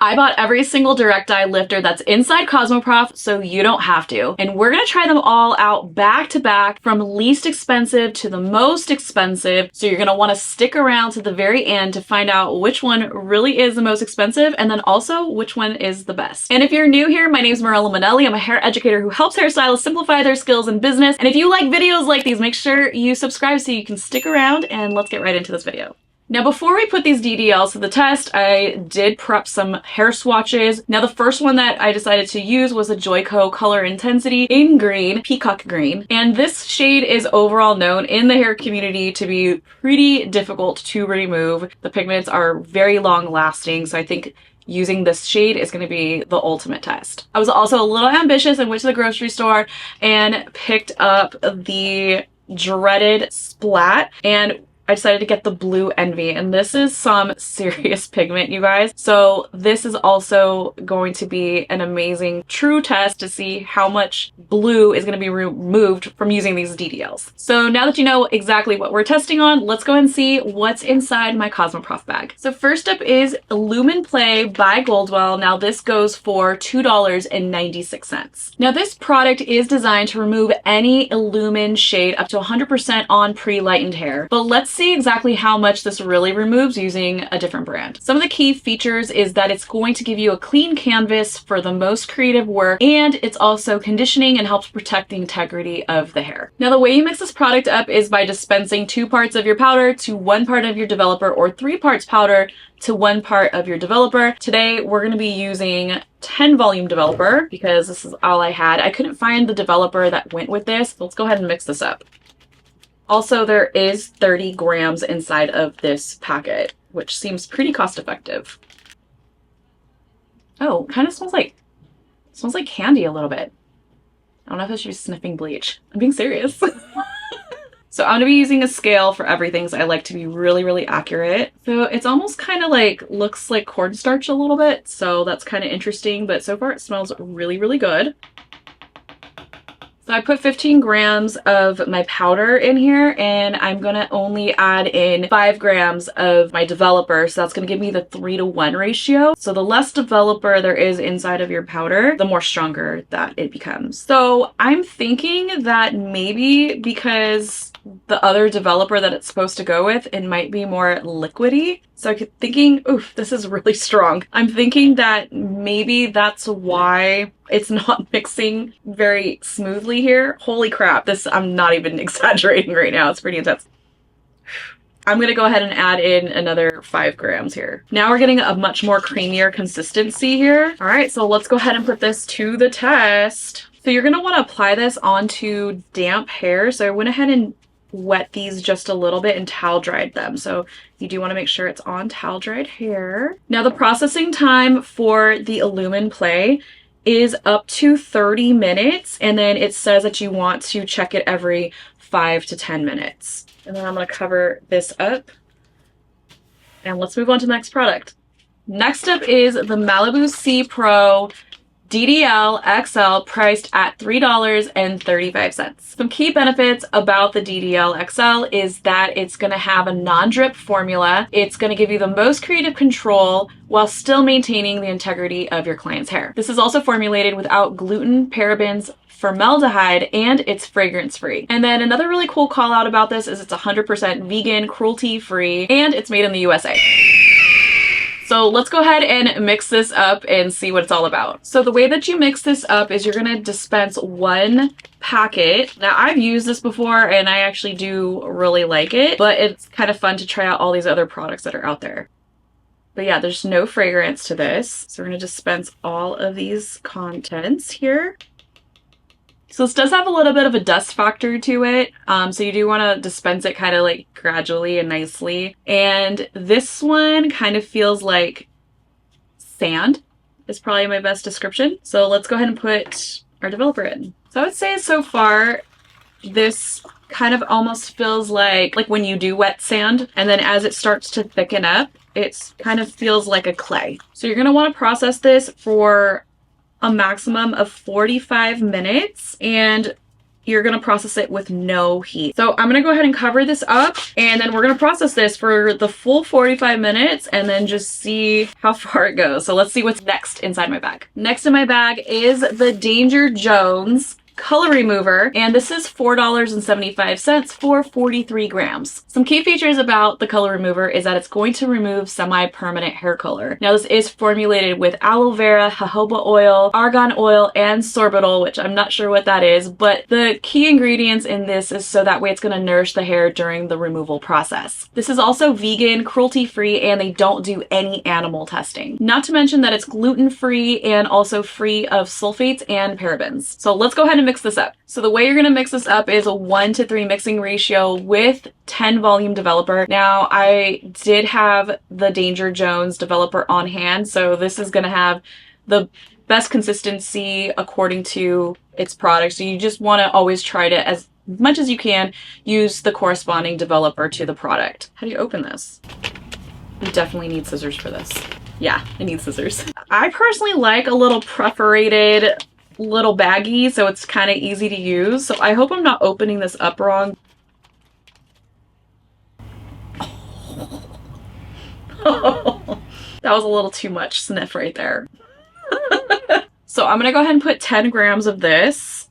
I bought every single direct dye lifter that's inside Cosmoprof, so you don't have to. And we're gonna try them all out back to back from least expensive to the most expensive. So you're gonna wanna stick around to the very end to find out which one really is the most expensive and then also which one is the best. And if you're new here, my name is Marella Manelli. I'm a hair educator who helps hairstylists simplify their skills in business. And if you like videos like these, make sure you subscribe so you can stick around, and let's get right into this video. Now, before we put these DDLs to the test, I did prep some hair swatches. Now, the first one that I decided to use was a Joico Color Intensity in green, peacock green. And this shade is overall known in the hair community to be pretty difficult to remove. The pigments are very long lasting, so I think using this shade is going to be the ultimate test. I was also a little ambitious and went to the grocery store and picked up the dreaded Splat, and I decided to get the Blue Envy, and this is some serious pigment, you guys. So this is also going to be an amazing true test to see how much blue is going to be removed from using these DDLs. So now that you know exactly what we're testing on, let's go ahead and see what's inside my Cosmoprof bag. So first up is Lumen Play by Goldwell. Now this goes for $2.96. Now this product is designed to remove any Illumin shade up to 100% on pre-lightened hair, but let's see exactly how much this really removes using a different brand. Some of the key features is that it's going to give you a clean canvas for the most creative work, and it's also conditioning and helps protect the integrity of the hair. Now, the way you mix this product up is by dispensing 2 parts of your powder to 1 part of your developer, or 3 parts powder to 1 part of your developer. Today, we're going to be using 10 volume developer because this is all I had. I couldn't find the developer that went with this. So let's go ahead and mix this up. Also, there is 30 grams inside of this packet, which seems pretty cost effective. Oh, kind of smells like candy a little bit. I don't know if I should be sniffing bleach. I'm being serious. So I'm gonna be using a scale for everything, so I like to be really, really accurate. So it's almost kind of like, looks like cornstarch a little bit, so that's kind of interesting, but so far it smells really, really good. So I put 15 grams of my powder in here, and I'm gonna only add in 5 grams of my developer. So that's gonna give me the 3-to-1 ratio. So the less developer there is inside of your powder, the more stronger that it becomes. So I'm thinking that maybe because the other developer that it's supposed to go with, it might be more liquidy. So I'm thinking, oof, this is really strong. I'm thinking that maybe that's why it's not mixing very smoothly here. Holy crap, this, I'm not even exaggerating right now. It's pretty intense. I'm gonna go ahead and add in another 5 grams here. Now we're getting a much more creamier consistency here. All right, so let's go ahead and put this to the test. So you're gonna wanna apply this onto damp hair. So I went ahead and wet these just a little bit and towel dried them. So you do want to make sure it's on towel dried hair. Now the processing time for the Illumin Play is up to 30 minutes. And then it says that you want to check it every 5 to 10 minutes. And then I'm going to cover this up. And let's move on to the next product. Next up is the Malibu C Pro DDL XL, priced at $3.35. Some key benefits about the DDL XL is that it's going to have a non-drip formula. It's going to give you the most creative control while still maintaining the integrity of your client's hair. This is also formulated without gluten, parabens, formaldehyde, and it's fragrance free. And then another really cool call out about this is it's 100% vegan, cruelty free, and it's made in the USA. So let's go ahead and mix this up and see what it's all about. So the way that you mix this up is you're gonna dispense 1 packet. Now I've used this before and I actually do really like it, but it's kind of fun to try out all these other products that are out there. But yeah, there's no fragrance to this. So we're gonna dispense all of these contents here. So this does have a little bit of a dust factor to it. So you do want to dispense it kind of like gradually and nicely. And this one kind of feels like sand is probably my best description. So let's go ahead and put our developer in. So I would say so far, this kind of almost feels like when you do wet sand, and then as it starts to thicken up, it kind of feels like a clay. So you're going to want to process this for a maximum of 45 minutes. And you're gonna process it with no heat. So I'm gonna go ahead and cover this up, and then we're gonna process this for the full 45 minutes and then just see how far it goes. So let's see what's next inside my bag. Next in my bag is the Danger Jones color remover, and this is $4.75 for 43 grams. Some key features about the color remover is that it's going to remove semi-permanent hair color. Now this is formulated with aloe vera, jojoba oil, argan oil, and sorbitol, which I'm not sure what that is, but the key ingredients in this is so that way it's going to nourish the hair during the removal process. This is also vegan, cruelty-free, and they don't do any animal testing. Not to mention that it's gluten-free and also free of sulfates and parabens. So let's go ahead and mix this up. So the way you're going to mix this up is a 1:3 mixing ratio with 10 volume developer. Now I did have the Danger Jones developer on hand, so this is going to have the best consistency according to its product. So you just want to always try to, as much as you can, use the corresponding developer to the product. How do you open this? You definitely need scissors for this. Yeah, I need scissors. I personally like a little perforated little baggie, so it's kind of easy to use. So I hope I'm not opening this up wrong. Oh, that was a little too much sniff right there. So I'm gonna go ahead and put 10 grams of this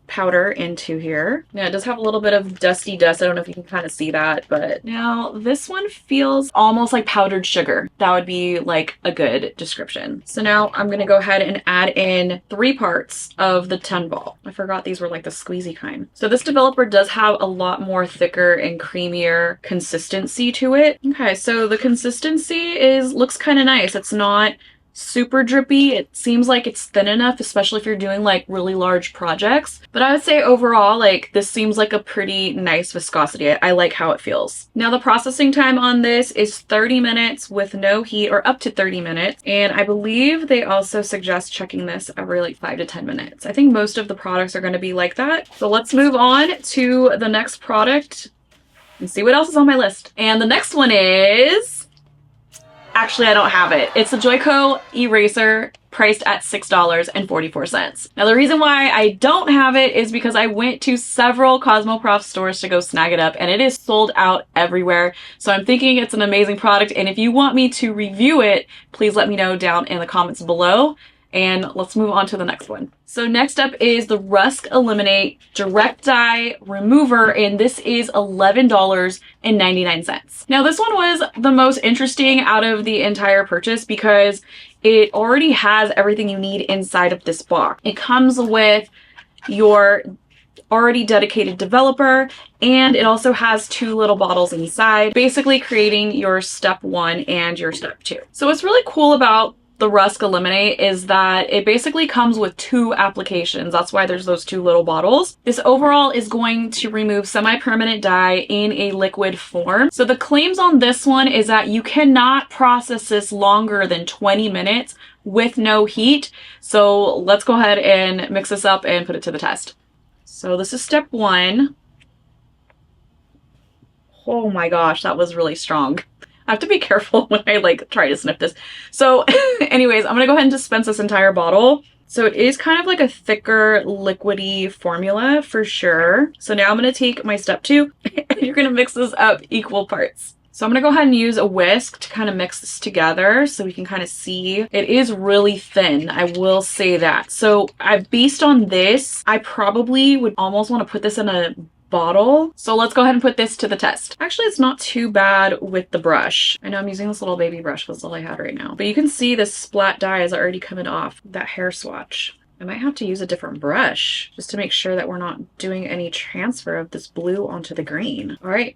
powder into here. Now it does have a little bit of dusty dust. I don't know if you can kind of see that, but now this one feels almost like powdered sugar. That would be like a good description. So now I'm gonna go ahead and add in 3 parts of the 10 ball. I forgot these were like the squeezy kind. So this developer does have a lot more thicker and creamier consistency to it. Okay, so the consistency looks kind of nice. It's not super drippy. It seems like it's thin enough, especially if you're doing like really large projects. But I would say overall, like, this seems like a pretty nice viscosity. I like how it feels. Now the processing time on this is 30 minutes with no heat, or up to 30 minutes. And I believe they also suggest checking this every like 5 to 10 minutes. I think most of the products are going to be like that. So let's move on to the next product and see what else is on my list. And the next one is... Actually, I don't have it. It's the Joico eraser priced at $6.44. Now, the reason why I don't have it is because I went to several Cosmoprof stores to go snag it up, and it is sold out everywhere. So I'm thinking it's an amazing product, and if you want me to review it, please let me know down in the comments below. And let's move on to the next one. So next up is the Rusk Eliminate Direct Dye Remover, and this is $11.99. Now this one was the most interesting out of the entire purchase because it already has everything you need inside of this box. It comes with your already dedicated developer, and it also has 2 little bottles inside, basically creating your step 1 and your step 2. So what's really cool about the Rusk Eliminate is that it basically comes with 2 applications. That's why there's those 2 little bottles. This overall is going to remove semi-permanent dye in a liquid form. So the claims on this one is that you cannot process this longer than 20 minutes with no heat. So let's go ahead and mix this up and put it to the test. So this is step 1. Oh my gosh, that was really strong. I have to be careful when I like try to sniff this. So anyways, I'm gonna go ahead and dispense this entire bottle. So it is kind of like a thicker liquidy formula for sure. So now I'm gonna take my step 2 and you're gonna mix this up equal parts. So I'm gonna go ahead and use a whisk to kind of mix this together so we can kind of see. It is really thin, I will say that. So based on this, I probably would almost want to put this in a bottle. So let's go ahead and put this to the test. Actually, it's not too bad with the brush. I know I'm using this little baby brush, that's all I had right now. But you can see the splat dye is already coming off that hair swatch. I might have to use a different brush just to make sure that we're not doing any transfer of this blue onto the green. All right,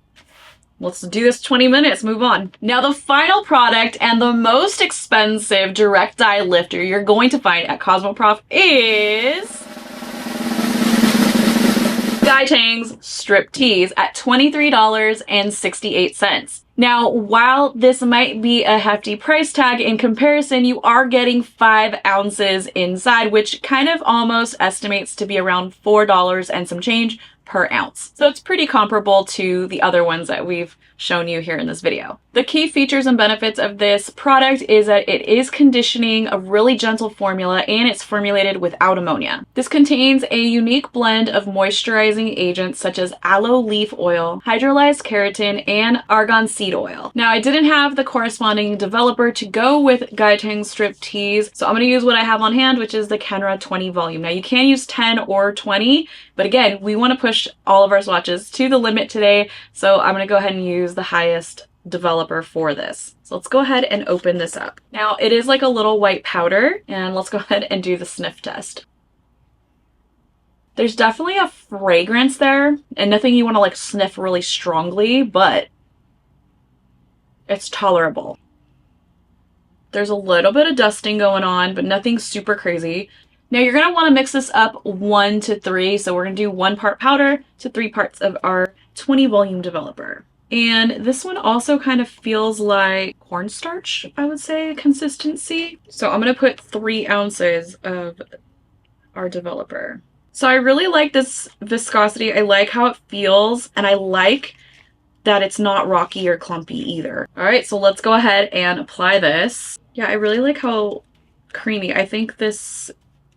let's do this 20 minutes, move on. Now the final product and the most expensive direct dye lifter you're going to find at Cosmoprof is Tang's StripTease at $23.68. Now, while this might be a hefty price tag, in comparison, you are getting 5 ounces inside, which kind of almost estimates to be around $4 and some change per ounce. So it's pretty comparable to the other ones that we've shown you here in this video. The key features and benefits of this product is that it is conditioning, a really gentle formula, and it's formulated without ammonia. This contains a unique blend of moisturizing agents such as aloe leaf oil, hydrolyzed keratin, and argan seed oil. Now, I didn't have the corresponding developer to go with Tang's StripTease, so I'm going to use what I have on hand, which is the Kenra 20 volume. Now, you can use 10 or 20, but again, we want to push all of our swatches to the limit today, so I'm going to go ahead and use the highest developer for this. So let's go ahead and open this up. Now, it is like a little white powder, and let's go ahead and do the sniff test. There's definitely a fragrance there, and nothing you want to like sniff really strongly, but it's tolerable. There's a little bit of dusting going on, but nothing super crazy. Now you're going to want to mix this up 1 to 3. So we're going to do 1 part powder to 3 parts of our 20 volume developer. And this one also kind of feels like cornstarch, I would say, consistency. So I'm going to put 3 ounces of our developer. So I really like this viscosity. I like how it feels, and I like that it's not rocky or clumpy either. All right, so let's go ahead and apply this. Yeah, I really like how creamy. I think this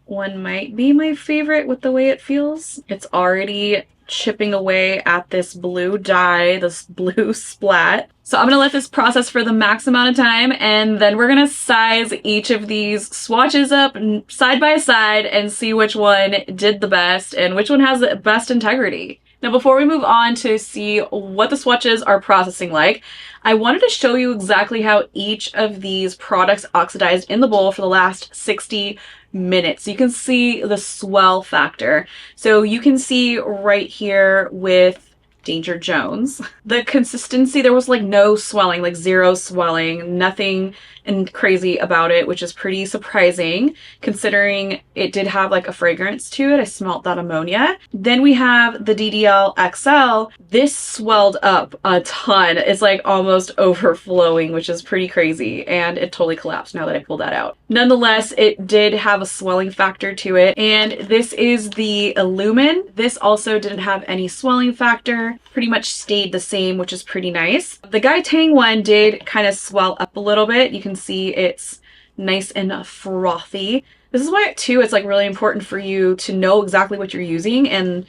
one might be my favorite with the way it feels. It's already chipping away at this blue dye, this blue splat. So I'm gonna let this process for the max amount of time, and then we're gonna size each of these swatches up side by side and see which one did the best and which one has the best integrity. Now, before we move on to see what the swatches are processing like, I wanted to show you exactly how each of these products oxidized in the bowl for the last 60 minutes. You can see the swell factor. So you can see right here with Danger Jones, the consistency, there was like no swelling, like 0 swelling, nothing and crazy about it, which is pretty surprising considering it did have like a fragrance to it. I smelled that ammonia. Then we have the DDL XL. This swelled up a ton. It's like almost overflowing, which is pretty crazy. And it totally collapsed now that I pulled that out. Nonetheless, it did have a swelling factor to it. And this is the Illumin. This also didn't have any swelling factor. Pretty much stayed the same, which is pretty nice. The Tang one did kind of swell up a little bit. You can see it's nice and frothy. This is why too it's like really important for you to know exactly what you're using and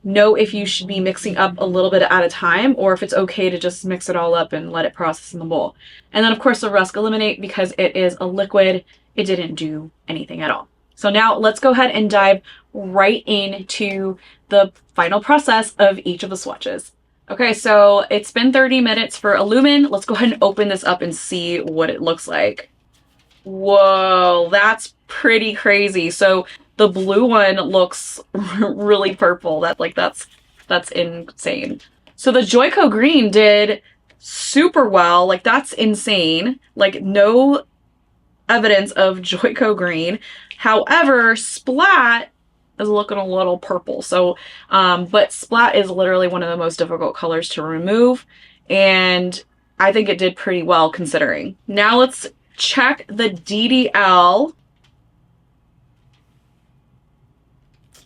know if you should be mixing up a little bit at a time or if it's okay to just mix it all up and let it process in the bowl. And then of course the Rusk Eliminate, because it is a liquid, it didn't do anything at all. So now let's go ahead and dive right into the final process of each of the swatches. Okay, so it's been 30 minutes for Illumin. Let's go ahead and open this up and see what it looks like. Whoa, that's pretty crazy. So the blue one looks really purple. That's insane. So the Joico green did super well. Like that's insane. Like no evidence of Joico green. However, Splat is looking a little purple. So, but Splat is literally one of the most difficult colors to remove. And I think it did pretty well considering. Now let's check the DDL.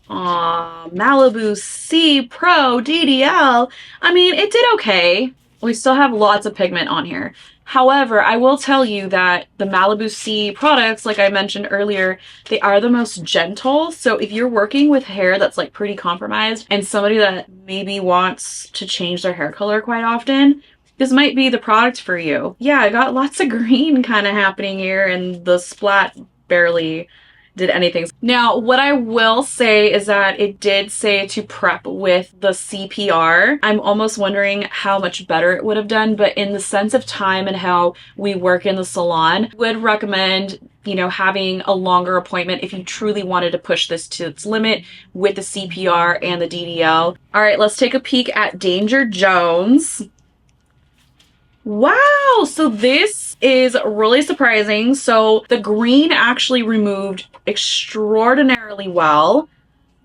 Malibu C Pro DDL. I mean, it did okay. We still have lots of pigment on here. However, I will tell you that the Malibu C products, like I mentioned earlier, they are the most gentle. So if you're working with hair that's like pretty compromised and somebody that maybe wants to change their hair color quite often, this might be the product for you. Yeah, I got lots of green kind of happening here and the Splat barely did anything. Now, what I will say is that it did say to prep with the CPR. I'm almost wondering how much better it would have done, but in the sense of time and how we work in the salon, would recommend, you know, having a longer appointment if you truly wanted to push this to its limit with the CPR and the DDL. All right, let's take a peek at Danger Jones. Wow, so this is really surprising. So the green actually removed extraordinarily well.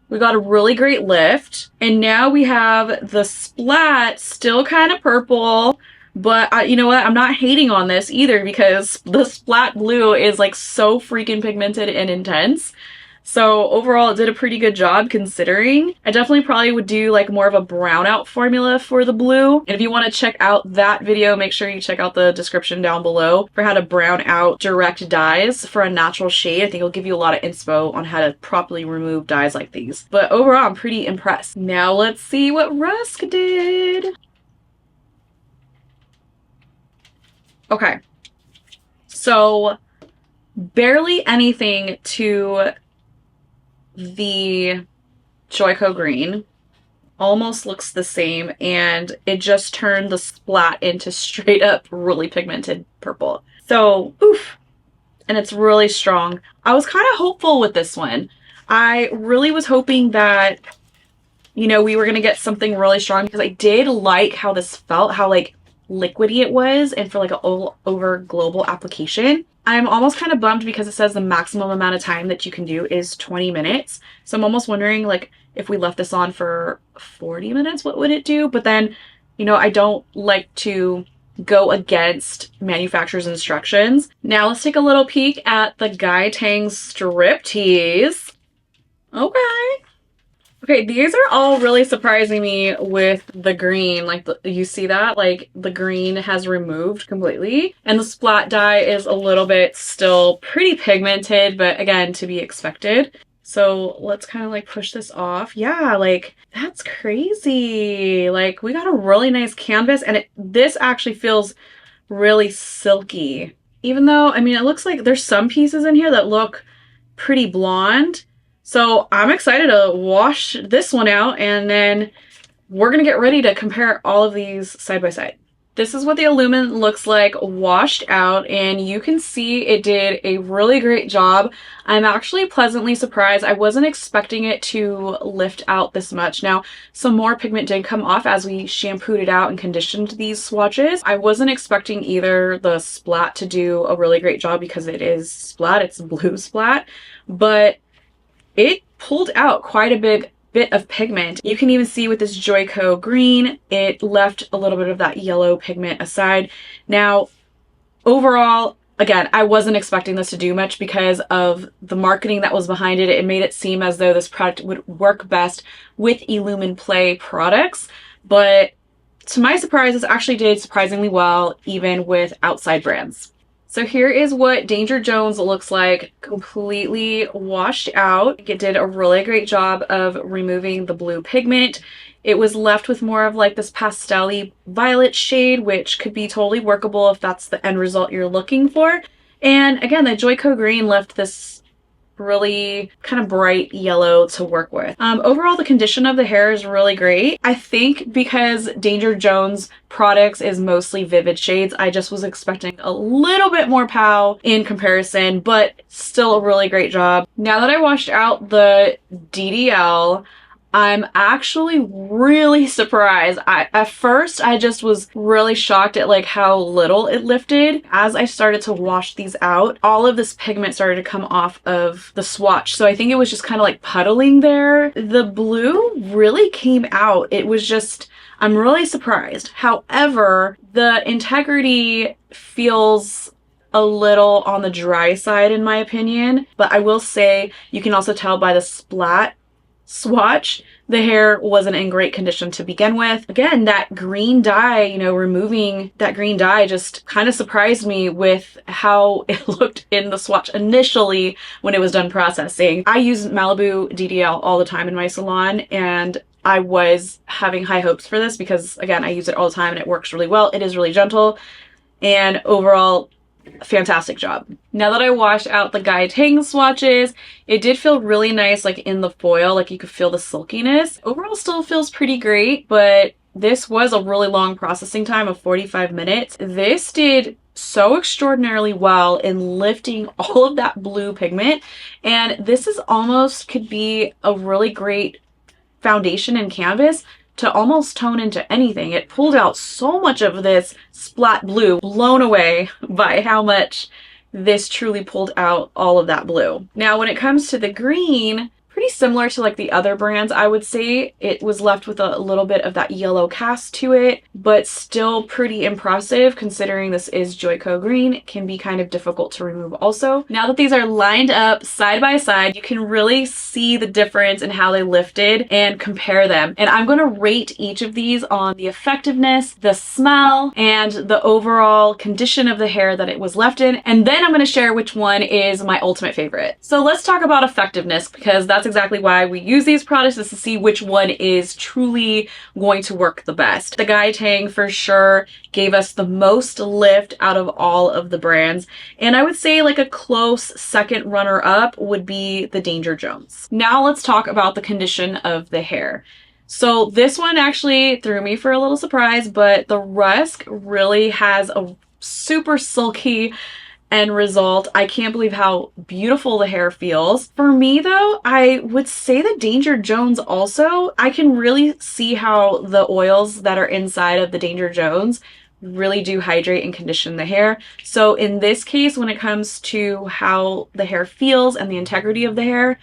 We got a really great lift. And now we have the Splat still kind of purple, but you know what? I'm not hating on this either because the Splat blue is like so freaking pigmented and intense. So overall, it did a pretty good job considering. I definitely probably would do like more of a brown out formula for the blue. And if you want to check out that video, make sure you check out the description down below for how to brown out direct dyes for a natural shade. I think it'll give you a lot of inspo on how to properly remove dyes like these. But overall, I'm pretty impressed. Now let's see what Rusk did. Okay, so barely anything to the Joico green. Almost looks the same, and it just turned the splat into straight up really pigmented purple. So, oof. And it's really strong. I was kind of hopeful with this one. I really was hoping that, you know, we were gonna get something really strong because I did like how this felt, how like liquidy it was, and for like an all over global application. I'm almost kind of bummed because it says the maximum amount of time that you can do is 20 minutes. So I'm almost wondering like if we left this on for 40 minutes, what would it do? But then, you know, I don't like to go against manufacturer's instructions. Now let's take a little peek at the Tang StripTease. Okay. Okay, these are all really surprising me with the green. Like, you see that? Like, the green has removed completely. And the splat dye is a little bit still pretty pigmented, but again, to be expected. So let's kind of like push this off. Yeah, like, that's crazy. Like, we got a really nice canvas, and this actually feels really silky. Even though, I mean, it looks like there's some pieces in here that look pretty blonde. So I'm excited to wash this one out, and then we're gonna get ready to compare all of these side by side. This is what the Illumin looks like washed out, and you can see it did a really great job. I'm actually pleasantly surprised. I wasn't expecting it to lift out this much. Now, some more pigment did come off as we shampooed it out and conditioned these swatches. I wasn't expecting either the splat to do a really great job because it is splat, it's blue splat, but it pulled out quite a big bit of pigment. You can even see with this Joico green, it left a little bit of that yellow pigment aside. Now, overall, again, I wasn't expecting this to do much because of the marketing that was behind it. It made it seem as though this product would work best with Illumin Play products, but to my surprise, this actually did surprisingly well, even with outside brands. So here is what Danger Jones looks like completely washed out. It did a really great job of removing the blue pigment. It was left with more of like this pastel-y violet shade, which could be totally workable if that's the end result you're looking for. And again, the Joico green left this really kind of bright yellow to work with. Overall, the condition of the hair is really great. I think because Danger Jones products is mostly vivid shades, I just was expecting a little bit more pow in comparison, but still a really great job. Now that I washed out the DDL, I'm actually really surprised. At first, I just was really shocked at like how little it lifted. As I started to wash these out, all of this pigment started to come off of the swatch. So I think it was just kind of like puddling there. The blue really came out. It was just, I'm really surprised. However, the integrity feels a little on the dry side in my opinion, but I will say you can also tell by the splat swatch, the hair wasn't in great condition to begin with. Again, that green dye, you know, removing that green dye just kind of surprised me with how it looked in the swatch initially when it was done processing. I use Malibu DDL all the time in my salon, and I was having high hopes for this because, again, I use it all the time and it works really well. It is really gentle, and overall, fantastic job. Now that I washed out the Tang swatches, it did feel really nice like in the foil, like you could feel the silkiness. Overall still feels pretty great, but this was a really long processing time of 45 minutes. This did so extraordinarily well in lifting all of that blue pigment, and this is almost could be a really great foundation and canvas to almost tone into anything. It pulled out so much of this splat blue, blown away by how much this truly pulled out all of that blue. Now, when it comes to the green, pretty similar to like the other brands. I would say it was left with a little bit of that yellow cast to it, but still pretty impressive considering this is Joico green. It can be kind of difficult to remove also. Now that these are lined up side by side, you can really see the difference in how they lifted and compare them. And I'm going to rate each of these on the effectiveness, the smell, and the overall condition of the hair that it was left in. And then I'm going to share which one is my ultimate favorite. So let's talk about effectiveness, because that's exactly why we use these products, is to see which one is truly going to work the best. The Guy Tang for sure gave us the most lift out of all of the brands. And I would say like a close second runner up would be the Danger Jones. Now let's talk about the condition of the hair. So this one actually threw me for a little surprise, but the Rusk really has a super silky end result. I can't believe how beautiful the hair feels. For me though, I would say the Danger Jones also. I can really see how the oils that are inside of the Danger Jones really do hydrate and condition the hair. So in this case, when it comes to how the hair feels and the integrity of the hair,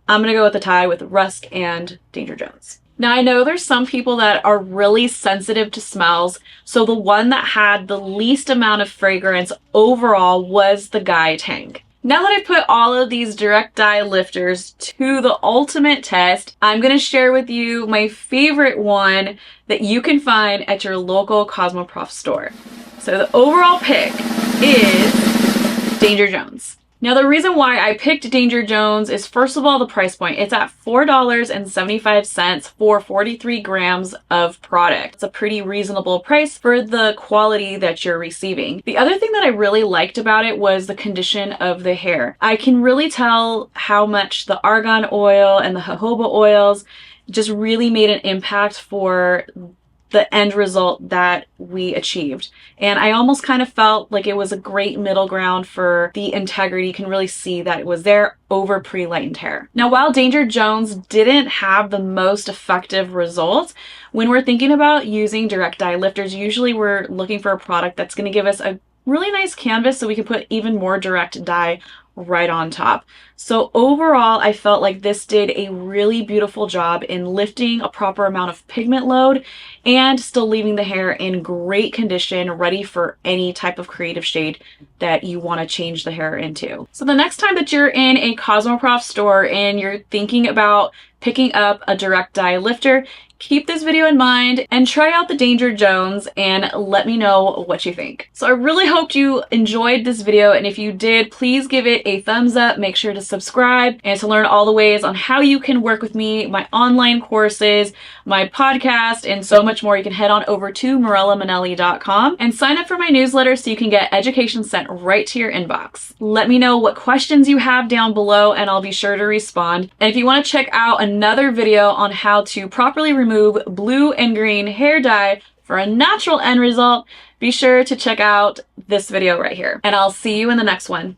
I'm gonna go with a tie with Rusk and Danger Jones. Now I know there's some people that are really sensitive to smells, so the one that had the least amount of fragrance overall was the Guy Tang. Now that I've put all of these direct dye lifters to the ultimate test, I'm going to share with you my favorite one that you can find at your local Cosmoprof store. So the overall pick is Danger Jones. Now the reason why I picked Danger Jones is, first of all, the price point. It's at $4.75 for 43 grams of product. It's a pretty reasonable price for the quality that you're receiving. The other thing that I really liked about it was the condition of the hair. I can really tell how much the argan oil and the jojoba oils just really made an impact for the end result that we achieved. And I almost kind of felt like it was a great middle ground for the integrity. You can really see that it was there over pre-lightened hair. Now, while Danger Jones didn't have the most effective results, when we're thinking about using direct dye lifters, usually we're looking for a product that's going to give us a really nice canvas so we can put even more direct dye right on top. So overall, I felt like this did a really beautiful job in lifting a proper amount of pigment load and still leaving the hair in great condition, ready for any type of creative shade that you want to change the hair into. So the next time that you're in a Cosmoprof store and you're thinking about picking up a direct dye lifter, keep this video in mind and try out the Danger Jones and let me know what you think. So I really hoped you enjoyed this video, and if you did, please give it a thumbs up. Make sure to subscribe, and to learn all the ways on how you can work with me, my online courses, my podcast, and so much more, you can head on over to morellamanelli.com and sign up for my newsletter so you can get education sent right to your inbox. Let me know what questions you have down below and I'll be sure to respond. And if you want to check out another video on how to properly remove blue and green hair dye for a natural end result, be sure to check out this video right here. And I'll see you in the next one.